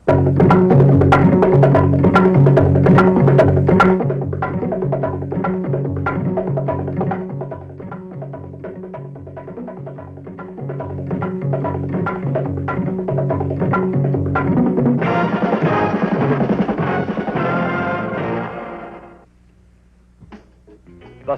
The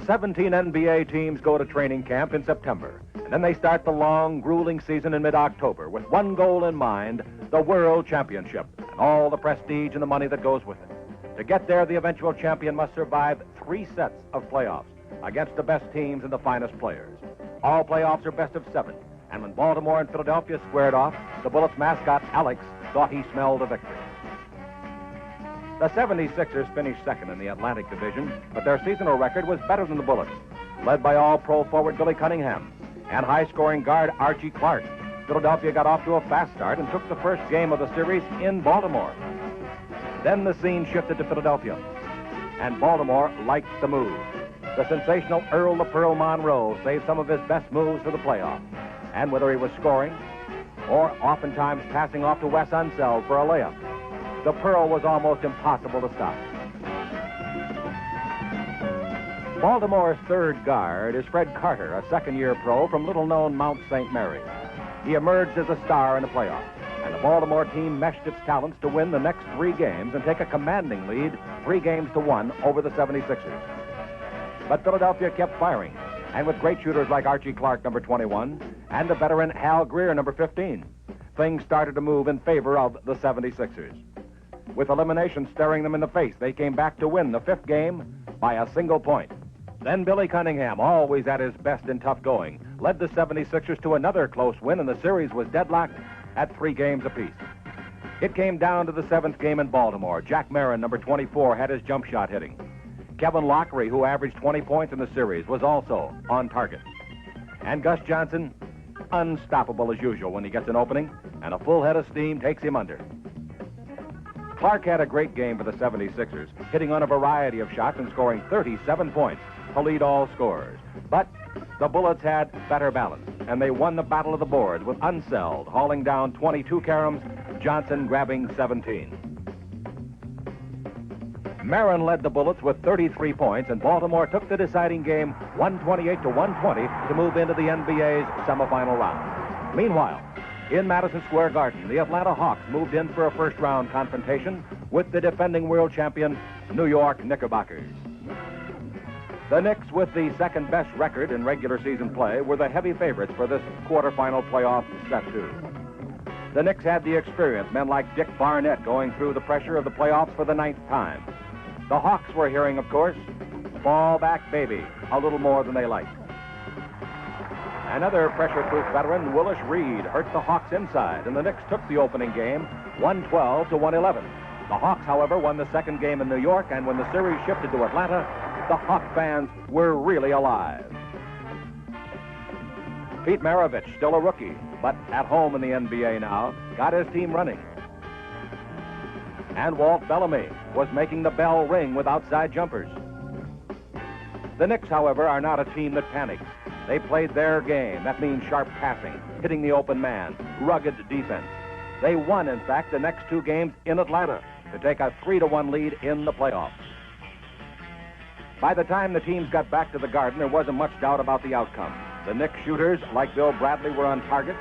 17 NBA teams go to training camp in September, and then they start the long, grueling season in mid-October with one goal in mind, the World Championship, and all the prestige and the money that goes with it. To get there, the eventual champion must survive 3 sets of playoffs against the best teams and the finest players. All playoffs are best of 7, and when Baltimore and Philadelphia squared off, the Bullets mascot Alex thought he smelled a victory. The 76ers finished second in the Atlantic Division, but their seasonal record was better than the Bullets. Led by all-pro forward Billy Cunningham and high-scoring guard Archie Clark, Philadelphia got off to a fast start and took the first game of the series in Baltimore. Then the scene shifted to Philadelphia, and Baltimore liked the move. The sensational Earl the Pearl Monroe saved some of his best moves for the playoffs, and whether he was scoring or oftentimes passing off to Wes Unseld for a layup, the Pearl was almost impossible to stop. Baltimore's third guard is Fred Carter, a second-year pro from little-known Mount St. Mary. He emerged as a star in the playoffs, and the Baltimore team meshed its talents to win the next 3 games and take a commanding lead 3-1 over the 76ers. But Philadelphia kept firing, and with great shooters like Archie Clark, number 21, and the veteran Hal Greer, number 15, things started to move in favor of the 76ers. With elimination staring them in the face, they came back to win the 5th game by a single point. Then Billy Cunningham, always at his best in tough going, led the 76ers to another close win, and the series was deadlocked at 3 games apiece. It came down to the 7th game in Baltimore. Jack Marin, number 24, had his jump shot hitting. Kevin Lockery, who averaged 20 points in the series, was also on target. And Gus Johnson, unstoppable as usual when he gets an opening, and a full head of steam takes him under. Clark had a great game for the 76ers, hitting on a variety of shots and scoring 37 points to lead all scorers. But the Bullets had better balance, and they won the battle of the boards with Unseld hauling down 22 caroms, Johnson grabbing 17. Marin led the Bullets with 33 points, and Baltimore took the deciding game 128-120 to move into the NBA's semifinal round. Meanwhile, in Madison Square Garden, the Atlanta Hawks moved in for a first-round confrontation with the defending world champion, New York Knickerbockers. The Knicks, with the second-best record in regular season play, were the heavy favorites for this quarterfinal playoff set 2. The Knicks had the experience, men like Dick Barnett going through the pressure of the playoffs for the 9th time. The Hawks were hearing, of course, "Fall back, baby," a little more than they liked. Another pressure-proof veteran, Willis Reed, hurt the Hawks inside, and the Knicks took the opening game 112-111. The Hawks, however, won the second game in New York, and when the series shifted to Atlanta, the Hawk fans were really alive. Pete Maravich, still a rookie, but at home in the NBA now, got his team running. And Walt Bellamy was making the bell ring with outside jumpers. The Knicks, however, are not a team that panics. They played their game. That means sharp passing, hitting the open man, rugged defense. They won, in fact, the next 2 games in Atlanta to take a 3-1 lead in the playoffs. By the time the teams got back to the Garden, there wasn't much doubt about the outcome. The Knicks shooters, like Bill Bradley, were on target,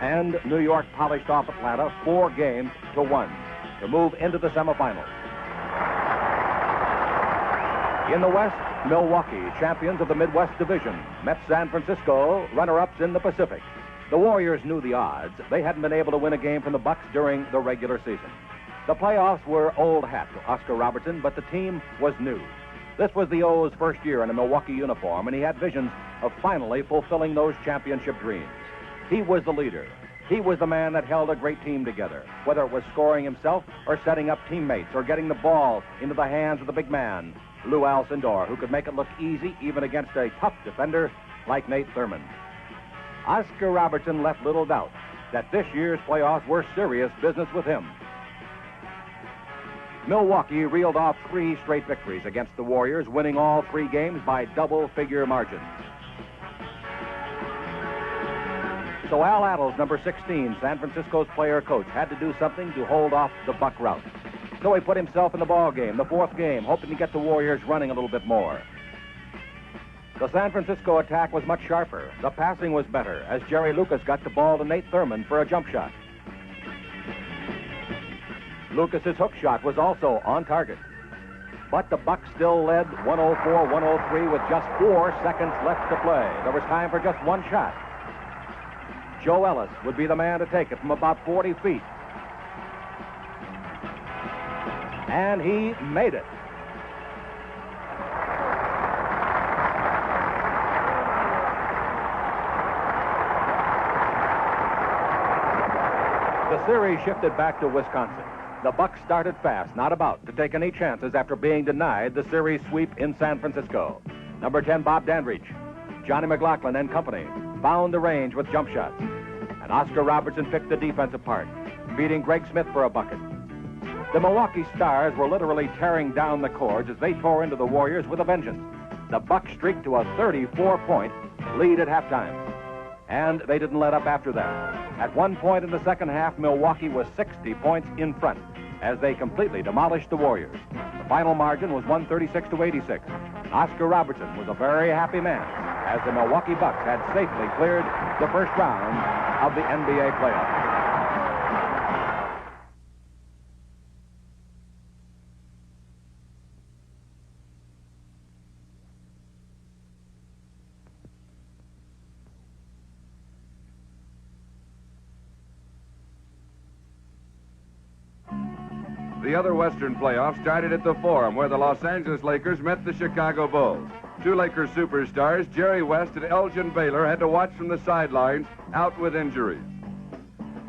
and New York polished off Atlanta 4-1 to move into the semifinals. In the West, Milwaukee, champions of the Midwest Division, met San Francisco, runner-ups in the Pacific. The Warriors knew the odds. They hadn't been able to win a game from the Bucks during the regular season. The playoffs were old hat to Oscar Robertson, but the team was new. This was the O's first year in a Milwaukee uniform, and he had visions of finally fulfilling those championship dreams. He was the leader. He was the man that held a great team together, whether it was scoring himself or setting up teammates or getting the ball into the hands of the big man, Lou Alcindor, who could make it look easy even against a tough defender like Nate Thurmond. Oscar Robertson left little doubt that this year's playoffs were serious business with him. Milwaukee reeled off 3 straight victories against the Warriors, winning all 3 games by double-figure margins. So Al Attles, number 16, San Francisco's player-coach, had to do something to hold off the Buck rout. So he put himself in the ball game, the fourth game, hoping to get the Warriors running a little bit more. The San Francisco attack was much sharper. The passing was better as Jerry Lucas got the ball to Nate Thurmond for a jump shot. Lucas's hook shot was also on target. But the Bucks still led 104-103 with just 4 seconds left to play. There was time for just one shot. Joe Ellis would be the man to take it from about 40 feet. And he made it. The series shifted back to Wisconsin. The Bucks started fast, not about to take any chances after being denied the series sweep in San Francisco. Number 10, Bob Dandridge, Johnny McLaughlin and company found the range with jump shots. And Oscar Robertson picked the defense apart, beating Greg Smith for a bucket. The Milwaukee Stars were literally tearing down the cords as they tore into the Warriors with a vengeance. The Bucks streaked to a 34-point lead at halftime. And they didn't let up after that. At one point in the second half, Milwaukee was 60 points in front as they completely demolished the Warriors. The final margin was 136-86. Oscar Robertson was a very happy man as the Milwaukee Bucks had safely cleared the first round of the NBA playoffs. The other Western playoffs started at the Forum, where the Los Angeles Lakers met the Chicago Bulls. Two Lakers superstars, Jerry West and Elgin Baylor, had to watch from the sidelines, out with injuries.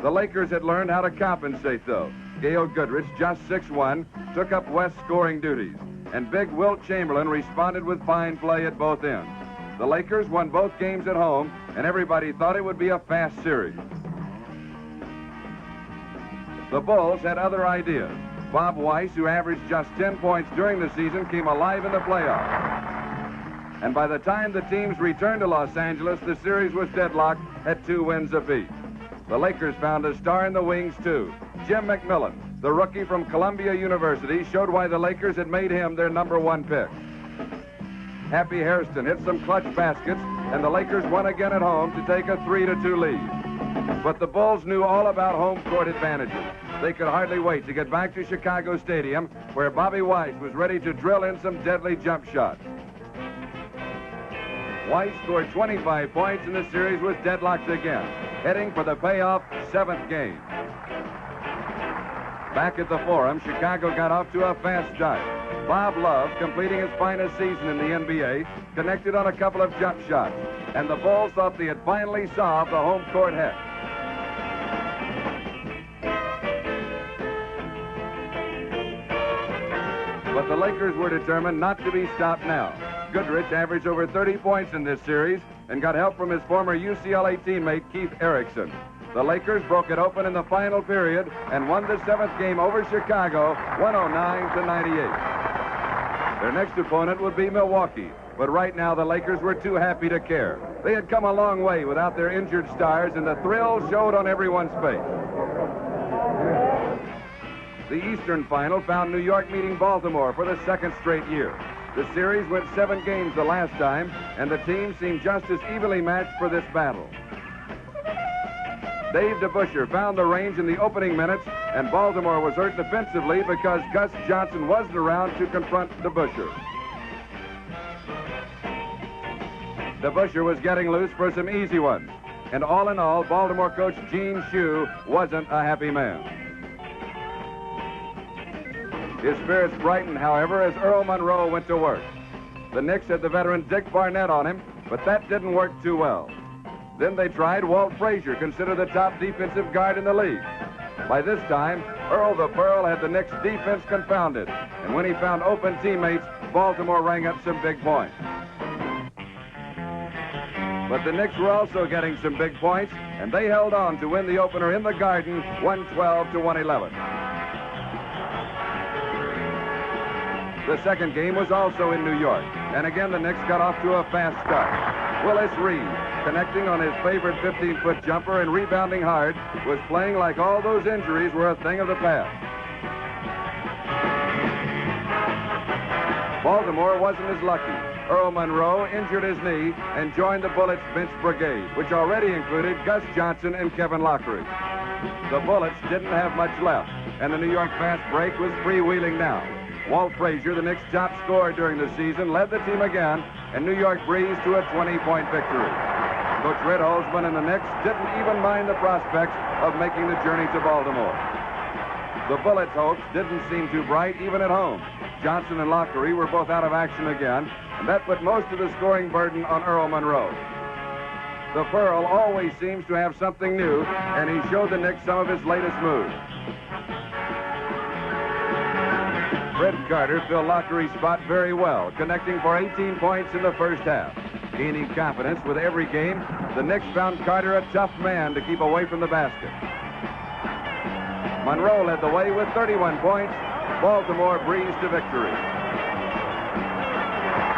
The Lakers had learned how to compensate, though. Gail Goodrich, just 6'1", took up West's scoring duties, and big Wilt Chamberlain responded with fine play at both ends. The Lakers won both games at home, and everybody thought it would be a fast series. The Bulls had other ideas. Bob Weiss, who averaged just 10 points during the season, came alive in the playoffs. And by the time the teams returned to Los Angeles, the series was deadlocked at 2 wins apiece. The Lakers found a star in the wings, too. Jim McMillan, the rookie from Columbia University, showed why the Lakers had made him their #1 pick. Happy Hairston hit some clutch baskets, and the Lakers won again at home to take a 3-2 lead. But the Bulls knew all about home court advantages. They could hardly wait to get back to Chicago Stadium, where Bobby Weiss was ready to drill in some deadly jump shots. Weiss scored 25 points, and the series was deadlocked again, heading for the payoff 7th game. Back at the Forum, Chicago got off to a fast start. Bob Love, completing his finest season in the NBA, connected on a couple of jump shots, and the Bulls thought they had finally solved the home court head. But the Lakers were determined not to be stopped now. Goodrich averaged over 30 points in this series and got help from his former UCLA teammate, Keith Erickson. The Lakers broke it open in the final period and won the 7th game over Chicago, 109-98. Their next opponent would be Milwaukee, but right now the Lakers were too happy to care. They had come a long way without their injured stars, and the thrill showed on everyone's face. The Eastern Final found New York meeting Baltimore for the 2nd straight year. The series went 7 games the last time, and the teams seemed just as evenly matched for this battle. Dave DeBusschere found the range in the opening minutes, and Baltimore was hurt defensively because Gus Johnson wasn't around to confront DeBusschere. DeBusschere was getting loose for some easy ones, and all in all, Baltimore coach Gene Shue wasn't a happy man. His spirits brightened, however, as Earl Monroe went to work. The Knicks had the veteran Dick Barnett on him, but that didn't work too well. Then they tried Walt Frazier, considered the top defensive guard in the league. By this time, Earl the Pearl had the Knicks' defense confounded, and when he found open teammates, Baltimore rang up some big points. But the Knicks were also getting some big points, and they held on to win the opener in the Garden, 112-111. The second game was also in New York. And again, the Knicks got off to a fast start. Willis Reed, connecting on his favorite 15-foot jumper and rebounding hard, was playing like all those injuries were a thing of the past. Baltimore wasn't as lucky. Earl Monroe injured his knee and joined the Bullets bench brigade, which already included Gus Johnson and Kevin Lockridge. The Bullets didn't have much left, and the New York fast break was freewheeling now. Walt Frazier, the Knicks' top scorer during the season, led the team again, and New York breezed to a 20-point victory. Coach Red Holzman and the Knicks didn't even mind the prospects of making the journey to Baltimore. The Bullets' hopes didn't seem too bright even at home. Johnson and Lockery were both out of action again, and that put most of the scoring burden on Earl Monroe. The Pearl always seems to have something new, and he showed the Knicks some of his latest moves. Fred Carter filled Lockery's spot very well, connecting for 18 points in the first half. Gaining confidence with every game, the Knicks found Carter a tough man to keep away from the basket. Monroe led the way with 31 points. Baltimore breezed to victory.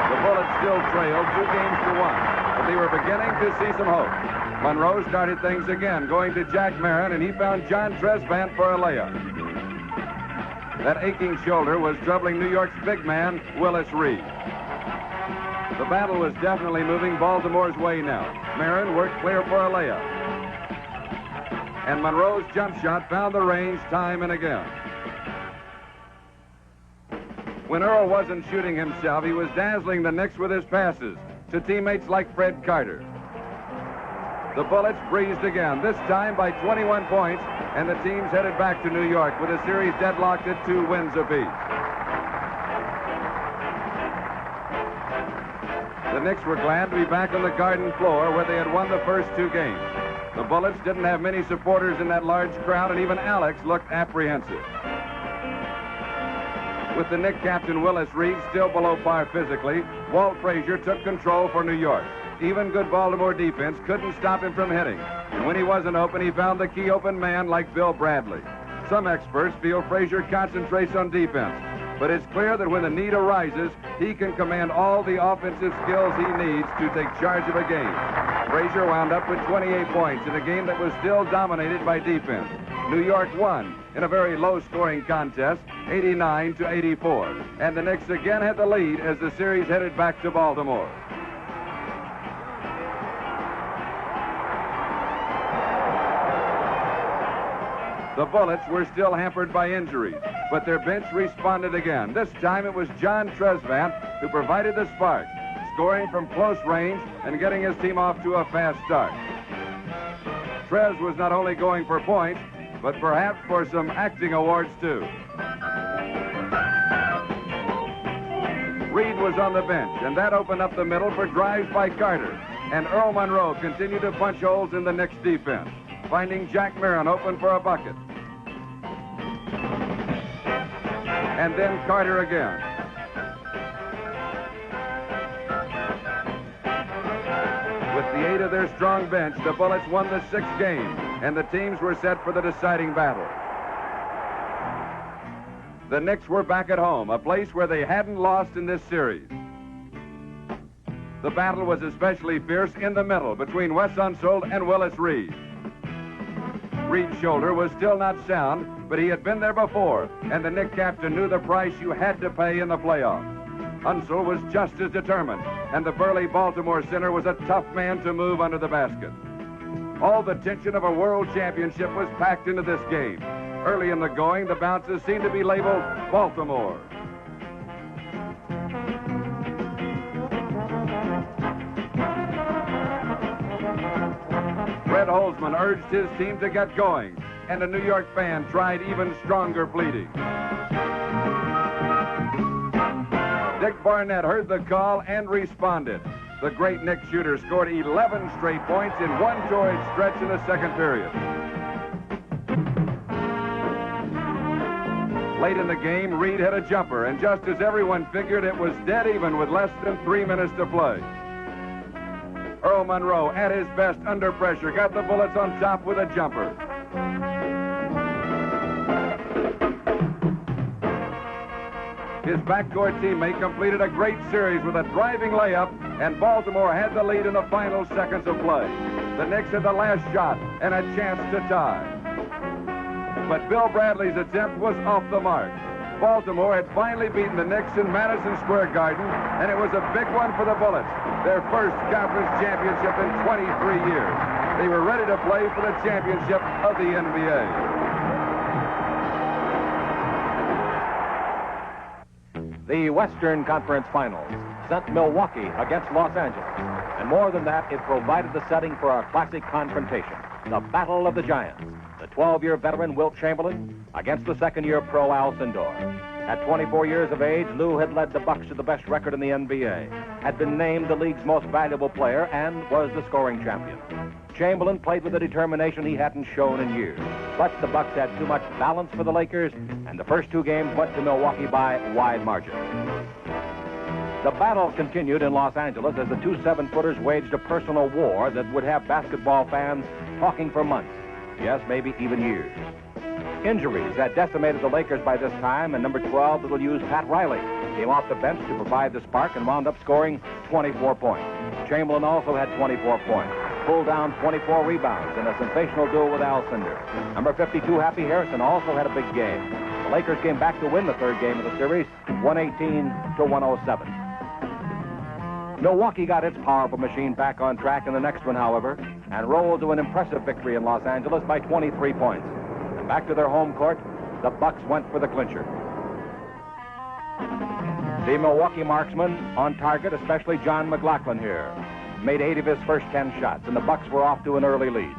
The Bullets still trailed 2 games to 1, but they were beginning to see some hope. Monroe started things again, going to Jack Marin, and he found John Tresvant for a layup. That aching shoulder was troubling New York's big man, Willis Reed. The battle was definitely moving Baltimore's way now. Marin worked clear for a layup. And Monroe's jump shot found the range time and again. When Earl wasn't shooting himself, he was dazzling the Knicks with his passes to teammates like Fred Carter. The Bullets breezed again, this time by 21 points, and the teams headed back to New York with a series deadlocked at 2 wins apiece. The Knicks were glad to be back on the Garden floor where they had won the first 2 games. The Bullets didn't have many supporters in that large crowd, and even Alex looked apprehensive. With the Knick captain Willis Reed still below par physically, Walt Frazier took control for New York. Even good Baltimore defense couldn't stop him from hitting. And when he wasn't open, he found the key open man like Bill Bradley. Some experts feel Frazier concentrates on defense, but it's clear that when the need arises, he can command all the offensive skills he needs to take charge of a game. Frazier wound up with 28 points in a game that was still dominated by defense. New York won in a very low-scoring contest, 89-84. And the Knicks again had the lead as the series headed back to Baltimore. The Bullets were still hampered by injuries, but their bench responded again. This time it was John Tresvant who provided the spark, scoring from close range and getting his team off to a fast start. Trez was not only going for points, but perhaps for some acting awards too. Reed was on the bench, and that opened up the middle for drives by Carter. And Earl Monroe continued to punch holes in the Knicks' defense, finding Jack Marin open for a bucket. And then Carter again. With the aid of their strong bench, the Bullets won the 6th game, and the teams were set for the deciding battle. The Knicks were back at home, a place where they hadn't lost in this series. The battle was especially fierce in the middle between Wes Unseld and Willis Reed. Reed's shoulder was still not sound, but he had been there before, and the Knick captain knew the price you had to pay in the playoffs. Unseld was just as determined, and the burly Baltimore center was a tough man to move under the basket. All the tension of a world championship was packed into this game. Early in the going, the bounces seemed to be labeled Baltimore. Red Holzman urged his team to get going, and a New York fan tried even stronger pleading. Dick Barnett heard the call and responded. The great Knick shooter scored 11 straight points in one torrid stretch in the second period. Late in the game, Reed hit a jumper, and just as everyone figured, it was dead even with less than 3 minutes to play. Earl Monroe, at his best under pressure, got the Bullets on top with a jumper. His backcourt teammate completed a great series with a driving layup, and Baltimore had the lead in the final seconds of play. The Knicks had the last shot and a chance to tie. But Bill Bradley's attempt was off the mark. Baltimore had finally beaten the Knicks in Madison Square Garden, and it was a big one for the Bullets, their first conference championship in 23 years. They were ready to play for the championship of the NBA. The Western Conference Finals sent Milwaukee against Los Angeles. And more than that, it provided the setting for a classic confrontation, the Battle of the Giants. The 12-year veteran Wilt Chamberlain against the second-year pro Al Sindor. At 24 years of age, Lou had led the Bucks to the best record in the NBA, had been named the league's most valuable player, and was the scoring champion. Chamberlain played with a determination he hadn't shown in years. But the Bucks had too much balance for the Lakers, and the first two games went to Milwaukee by wide margins. The battle continued in Los Angeles as the two 7-footers waged a personal war that would have basketball fans talking for months. Yes, maybe even years. Injuries had decimated the Lakers by this time, and number 12, little used Pat Riley, came off the bench to provide the spark and wound up scoring 24 points. Chamberlain also had 24 points, pulled down 24 rebounds in a sensational duel with Al Cindor. Number 52, Happy Harrison, also had a big game. The Lakers came back to win the third game of the series, 118-107. Milwaukee got its powerful machine back on track in the next one, however, and rolled to an impressive victory in Los Angeles by 23 points. And back to their home court, the Bucks went for the clincher. The Milwaukee marksmen on target, especially John McLaughlin here, made 8 of his first 10 shots, and the Bucks were off to an early lead.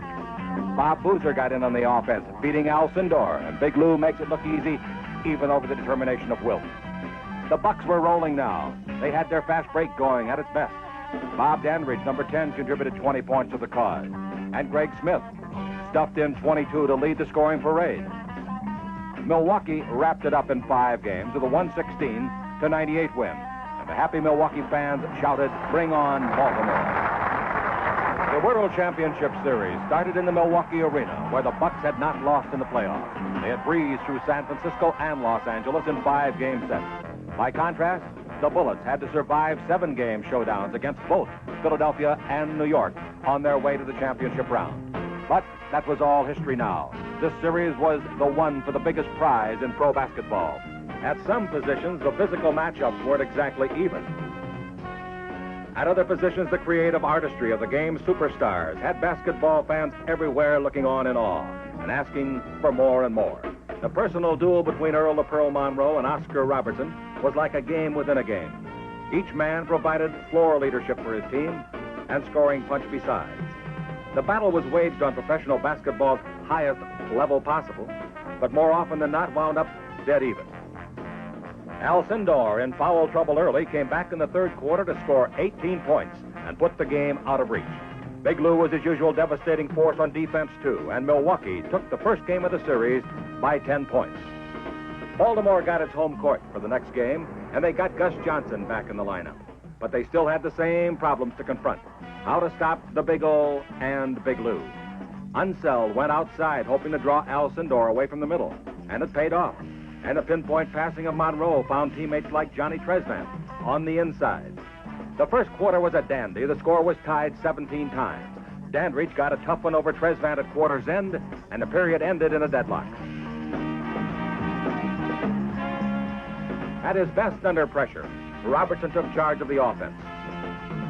Bob Boozer got in on the offense, beating Al Sindor, and Big Lou makes it look easy, even over the determination of Wilt. The Bucks were rolling now. They had their fast break going at its best. Bob Dandridge, number 10, contributed 20 points to the cause. And Greg Smith stuffed in 22 to lead the scoring parade. Milwaukee wrapped it up in 5 games with a 116-98 win. And the happy Milwaukee fans shouted, "Bring on Baltimore." The World Championship Series started in the Milwaukee Arena, where the Bucks had not lost in the playoffs. They had breezed through San Francisco and Los Angeles in 5-game sets. By contrast, the Bullets had to survive 7-game showdowns against both Philadelphia and New York on their way to the championship round. But that was all history now. This series was the one for the biggest prize in pro basketball. At some positions, the physical matchups weren't exactly even. At other positions, the creative artistry of the game's superstars had basketball fans everywhere looking on in awe and asking for more and more. The personal duel between Earl the Pearl Monroe and Oscar Robertson was like a game within a game. Each man provided floor leadership for his team and scoring punch besides. The battle was waged on professional basketball's highest level possible, but more often than not wound up dead even. Al Sindor, in foul trouble early, came back in the third quarter to score 18 points and put the game out of reach. Big Lou was his usual devastating force on defense, too, and Milwaukee took the first game of the series by 10 points. Baltimore got its home court for the next game, and they got Gus Johnson back in the lineup. But they still had the same problems to confront: how to stop the Big O and Big Lou. Unseld went outside, hoping to draw Al Sindor away from the middle, and it paid off. And a pinpoint passing of Monroe found teammates like Johnny Trezvant on the inside. The first quarter was a dandy. The score was tied 17 times. Dandridge got a tough one over Trezvant at quarter's end, and the period ended in a deadlock. At his best under pressure, Robertson took charge of the offense.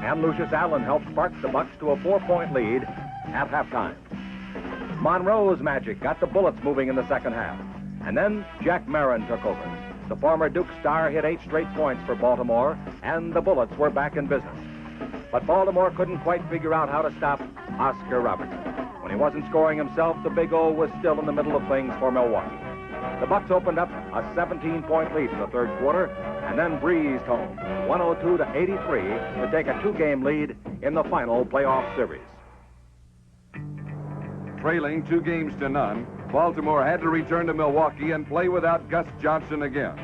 And Lucius Allen helped spark the Bucks to a 4-point lead at halftime. Monroe's magic got the Bullets moving in the second half. And then Jack Marin took over. The former Duke star hit 8 straight points for Baltimore, and the Bullets were back in business. But Baltimore couldn't quite figure out how to stop Oscar Robertson. When he wasn't scoring himself, the Big O was still in the middle of things for Milwaukee. The Bucks opened up a 17-point lead in the third quarter and then breezed home, 102-83, to take a 2-game lead in the final playoff series. Trailing 2-0, Baltimore had to return to Milwaukee and play without Gus Johnson again.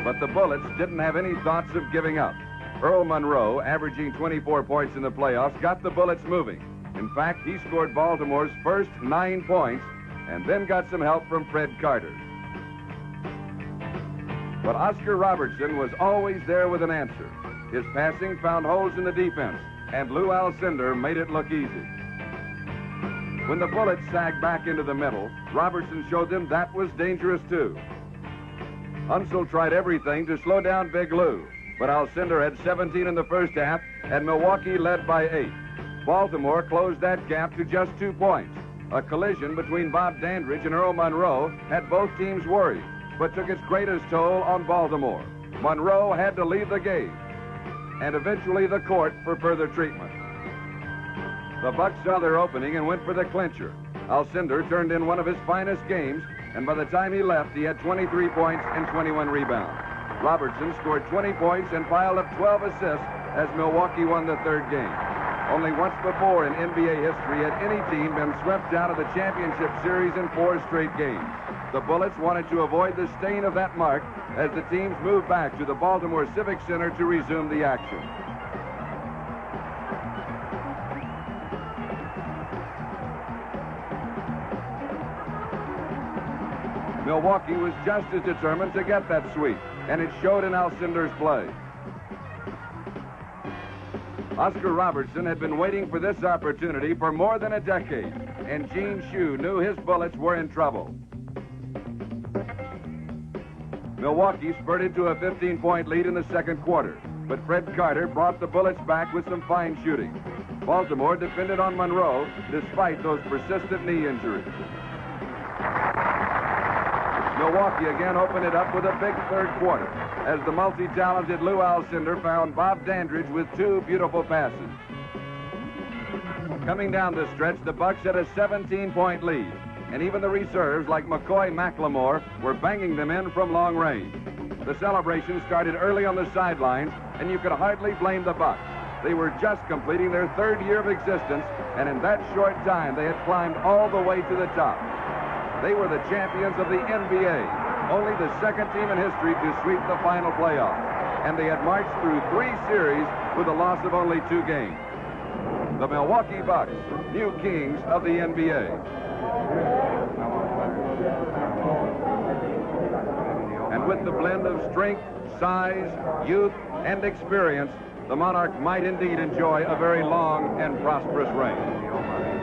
But the Bullets didn't have any thoughts of giving up. Earl Monroe, averaging 24 points in the playoffs, got the Bullets moving. In fact, he scored Baltimore's first 9 points and then got some help from Fred Carter. But Oscar Robertson was always there with an answer. His passing found holes in the defense, and Lou Alcindor made it look easy. When the Bullets sagged back into the middle, Robertson showed them that was dangerous too. Unseld tried everything to slow down Big Lou, but Alcindor had 17 in the first half, and Milwaukee led by 8. Baltimore closed that gap to just 2 points. A collision between Bob Dandridge and Earl Monroe had both teams worried, but took its greatest toll on Baltimore. Monroe had to leave the game, and eventually the court for further treatment. The Bucks saw their opening and went for the clincher. Alcindor turned in one of his finest games, and by the time he left, he had 23 points and 21 rebounds. Robertson scored 20 points and piled up 12 assists as Milwaukee won the third game. Only once before in NBA history had any team been swept out of the championship series in 4 straight games. The Bullets wanted to avoid the stain of that mark as the teams moved back to the Baltimore Civic Center to resume the action. Milwaukee was just as determined to get that sweep, and it showed in Alcindor's play. Oscar Robertson had been waiting for this opportunity for more than a decade, and Gene Shue knew his Bullets were in trouble. Milwaukee spurted to a 15-point lead in the second quarter, but Fred Carter brought the Bullets back with some fine shooting. Baltimore defended on Monroe despite those persistent knee injuries. Milwaukee again opened it up with a big third quarter as the multi-talented Lou Alcindor found Bob Dandridge with 2 beautiful passes. Coming down the stretch, the Bucks had a 17-point lead, and even the reserves like McCoy McLemore were banging them in from long range. The celebration started early on the sidelines, and you could hardly blame the Bucks. They were just completing their 3rd year of existence, and in that short time, they had climbed all the way to the top. They were the champions of the NBA, only the 2nd team in history to sweep the final playoff. And they had marched through 3 series with a loss of only 2 games. The Milwaukee Bucks, new kings of the NBA. And with the blend of strength, size, youth, and experience, the Monarch might indeed enjoy a very long and prosperous reign.